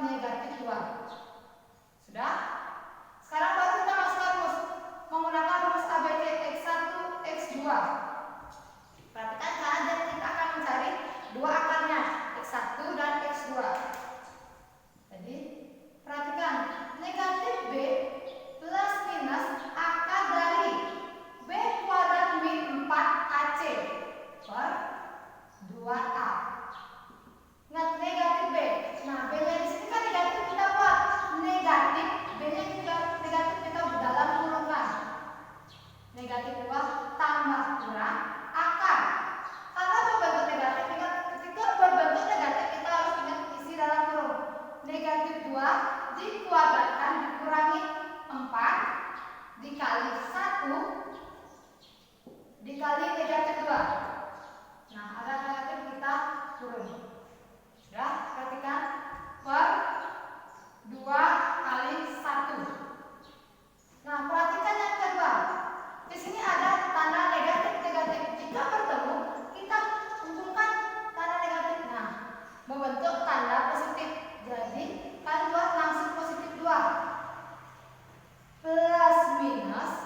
negatif 2. Sudah? Sekarang baru kita masukkan rumus menggunakan rumus ABC X1, X2. Perhatikan cara kita akan mencari dua akarnya, X1 dan X2. Jadi, perhatikan negatif B plus minus akar dari B kuadrat min 4AC per 2A. Ingat negatif B. Nah, B-nya di sini kan negatif, kita buat negatif. B-nya juga negatif, kita dalam kurungan. Negatif 2 tambah kurang akar. Karena berbentuk negatif, ketika berbentuk negatif kita harus ingat isi dalam kurung. Negatif 2 dikuadratkan dikurangi 4 dikali 1 dikali negatif 2. Nah, ada negatif kita kurung. Sudah, perhatikan per 2 kali 1. Nah, perhatikan yang kedua. Di sini ada tanda negatif. Jika bertemu, kita hubungkan tanda negatif. Nah, membentuk tanda positif. Jadi, kalian buat langsung positif 2. Plus minus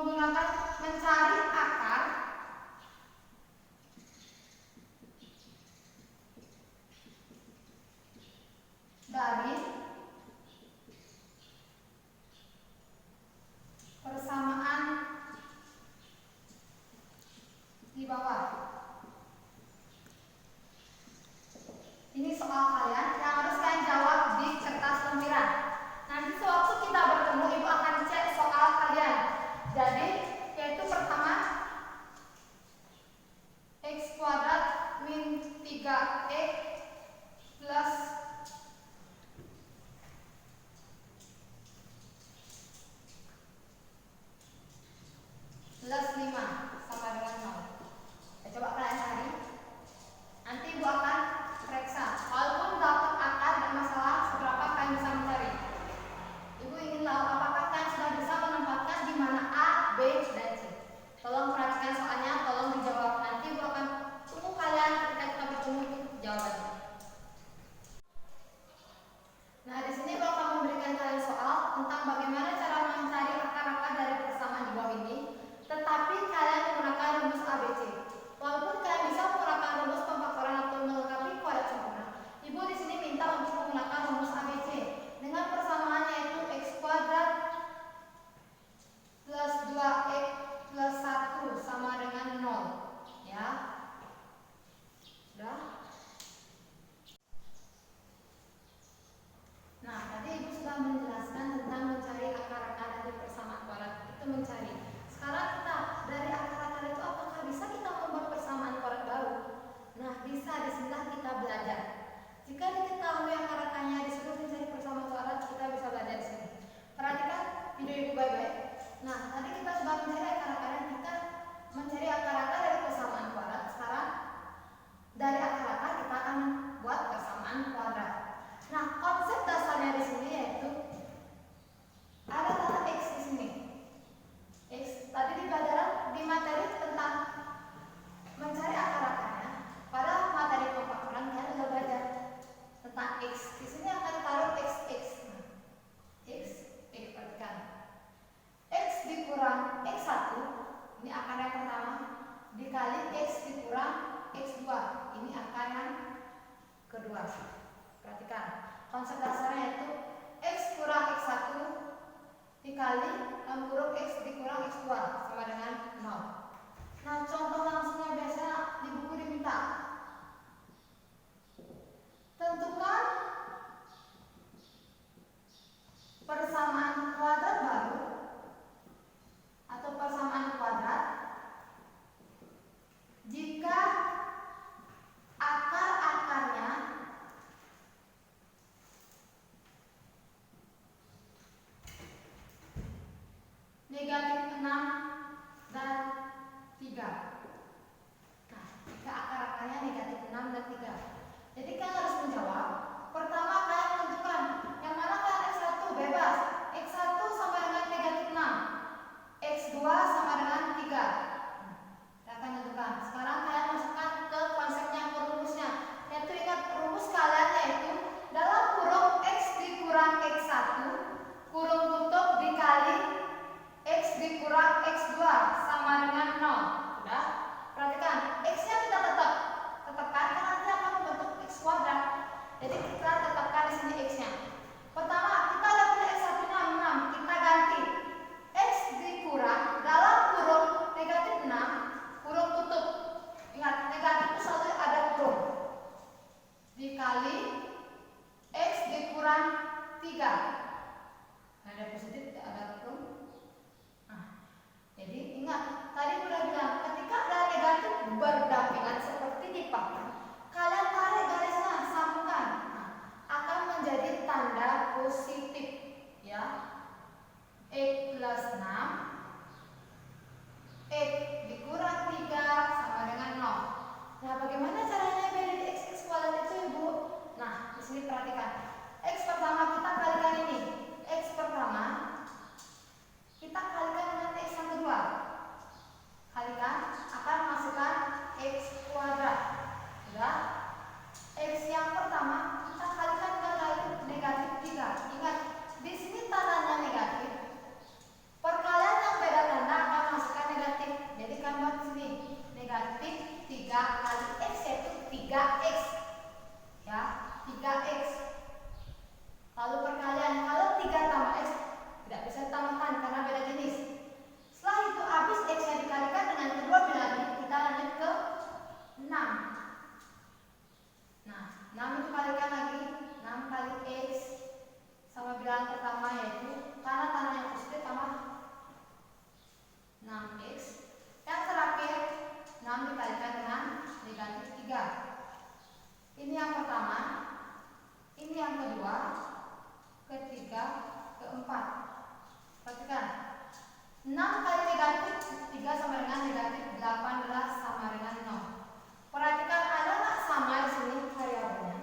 menggunakan mencari akar dari persamaan di bawah. Ini soal kalian yang harus kalian jawab di kertas lempiran. Nanti sewaktu kita bertemu, Ibu akan cek soal kalian. Jadi, yaitu pertama, x kuadrat min 3x plus plus 5 sama dengan 0. Coba kalian cari. Nanti Ibu akan periksa. Walaupun dapat akar dan masalah seberapa kalian bisa mencari. Ibu ingin tahu apakah kalian sudah bisa menempatkan di mana A, B, dan C. Tolong perhatikan soalnya, tolong dijawab. Nanti Ibu akan tunggu kalian ketika kita bertemu jawabannya. Nah, di sini Ibu akan memberikan kalian soal tentang bagaimana cara mencari akar-akar dari persamaan di bawah ini. Tetapi kalian menggunakan rumus ABC. Walaupun kalian bisa menggunakan rumus pemfaktoran atau melengkapi kuadrat sempurna, Ibu di sini minta untuk menggunakan rumus ABC dengan persamaannya yaitu x kuadrat plus 2x plus 1 sama dengan 0. Ya. Sudah? Nah, tadi Ibu sudah menjelaskan tentang mencari akar-akar dari persamaan kuadrat. Itu mencari. Sekarang kita dari akar-akar itu apakah bisa kita membuat persamaan kuadrat baru? Nah, bisa. Disinilah kita belajar. Jika diketahui akar-akarnya disuruh mencari persamaan kuadrat, kita bisa belajar di sini. Perhatikan video Ibu baik-baik. Nah, tadi kita sudah mencari akar-akarnya, kita mencari akar-akar dari persamaan kuadrat. Sekarang dari akar-akar kita akan buat persamaan kuadrat. Nah, konsep dasarnya di sini yaitu ada kata x di sini. X tadi di pelajaran di materi tentang mencari akar-akarnya. Pada materi pemfaktoran kalian sudah belajar tentang x. Di sini akan taruh x. X perhatikan. X dikurang x1, ini akar yang pertama, dikali x dikurang x2, ini akar yang kedua. Perhatikan, konsep dasarnya yaitu x kurang x1 dikali dalam kurung x dikurang x2 sama dengan 0. Nah, contoh langsungnya biasanya di buku diminta tentukan persamaan kuadrat baru atau persamaan kuadrat jika akar-akarnya negatif 6 dan 3. Nah, jika akar-akarnya negatif 6 dan 3. Jadi kalian harus menjawab. Pertama kalian tentukan yang mana kalian x1 bebas. x1 sama dengan negatif 6. x2 sama dengan 3. Kita akan tentukan. Sekarang kalian masukkan ke konsepnya, ke rumusnya. Yaitu ingat rumus kalian yaitu dalam kurung x dikurang x1 kurung tutup dikali x dikurang x2 sama dengan 0. Sudah? Perhatikan, x-nya kita tetapkan karena nanti akan membentuk x kuadrat. yang kedua, ketiga, keempat. Perhatikan. 6 kali negatif 3 sama dengan negatif 18 sama dengan 0. Perhatikan, ada nggak sama di sini variabelnya?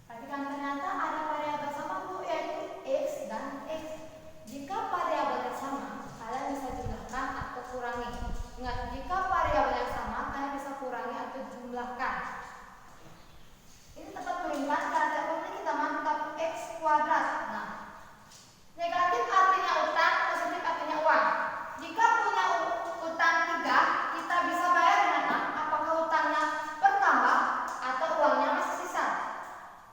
Perhatikan, ternyata ada variabel sama Bu, yaitu X dan X. Jika variabelnya sama, kalian bisa jumlahkan atau kurangi. Ingat, jika variabelnya sama, kalian bisa kurangi atau jumlahkan. Ini tetap berimbang karena ini kita mantap X kuadrat. Nah, negatif artinya utang, positif artinya uang. Jika punya utang 3, kita bisa bayar dengan apakah utangnya bertambah atau uangnya masih sisa.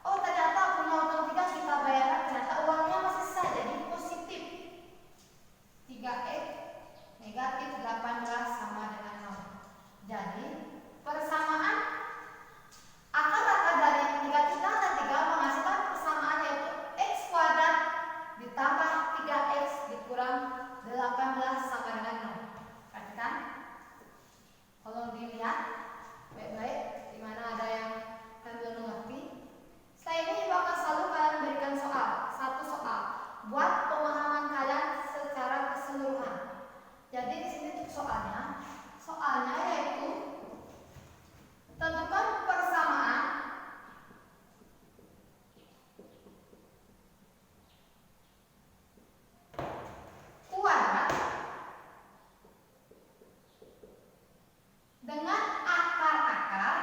Oh, ternyata punya utang 3, kita bayar, ternyata uangnya masih sisa, jadi positif. 3x negatif 18 sama dengan 0. Jadi persamaan akar dari negatif dan 3 menghasilkan persamaan, yaitu x kuadrat ditambah 3x dikurang 18 sama dengan 0. Perhatikan, kalau dilihat baik-baik di mana ada yang kalian belum mengerti. Setelah ini Ibu akan selalu kalian berikan satu soal buat pemahaman kalian secara keseluruhan. Jadi di sini soalnya yaitu tentukan persamaan kuadrat dengan akar-akar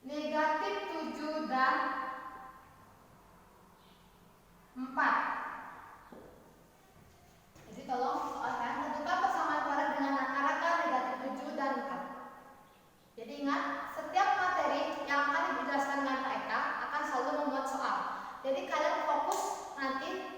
negatif 7 dan 4. Jadi tolong soalkan, tentukan persamaan kuadrat dengan akar-akar negatif 7 dan 4. Jadi ingat, setiap materi yang akan dijelaskan dengan Pak Eka akan selalu membuat soal. Jadi kalian fokus nanti